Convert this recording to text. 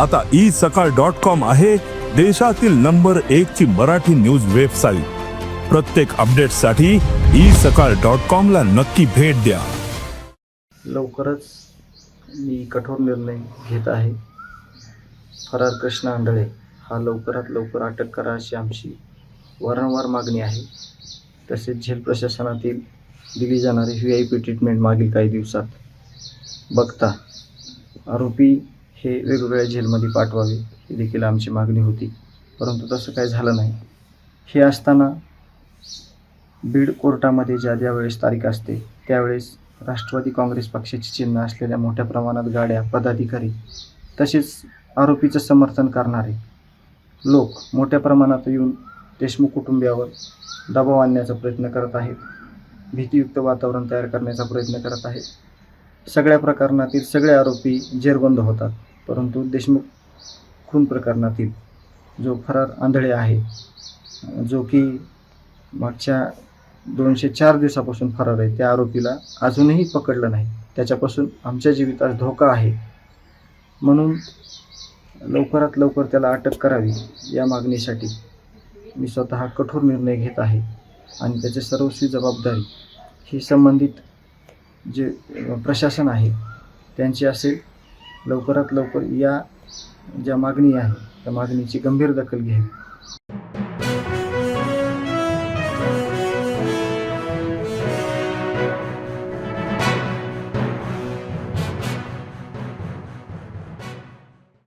आता isakal.com आहे देशातील नंबर 1 ची मराठी न्यूज वेबसाईट। प्रत्येक अपडेटसाठी isakal.com ला नक्की भेट द्या। लवकरच मी कठोर निर्णय घेत आहे। फरार कृष्ण आंधळे हा लवकरात लवकर अटक करा अशी आमची वारंवार मागणी आहे। तसेच जेल प्रशासनातील दिली जाणारी VIP ट्रीटमेंट मागील काही दिवसात बघता आरोपी हे वेगवेगळ्या जेलमध्ये पाठवावे ही देखील आमची मागणी होती, परंतु तसं काही झालं नाही। हे असताना बीड कोर्टामध्ये ज्या वेळेस तारीख असते त्यावेळेस राष्ट्रवादी काँग्रेस पक्षाची चिन्ह असलेल्या मोठ्या प्रमाणात गाड्या, पदाधिकारी तसेच आरोपीचं समर्थन करणारे लोक मोठ्या प्रमाणात येऊन देशमुख कुटुंबियावर दबाव आणण्याचा प्रयत्न करत आहेत, भीतीयुक्त वातावरण तयार करण्याचा प्रयत्न करत आहेत। सगळ्या प्रकरणातील सगळे आरोपी जेरबंद होतात, परंतु देशमुख खून प्रकरणातील जो फरार आंधळे आहे, जो की मागच्या 204 दिवसापासून फरार आहे, त्या आरोपीला अजूनही पकडलं नाही। त्याच्यापासून आमच्या जीवितास धोका आहे, म्हणून लवकरात लवकर त्याला अटक करावी या मागणीसाठी मी स्वतः कठोर निर्णय घेत आहे आणि त्याची सर्वस्वी जबाबदारी ही संबंधित जे प्रशासन आहे त्यांची असेल। लवकरात लवकर या ज्या मागणी आहे त्या मागणीची गंभीर दखल घ्यावी।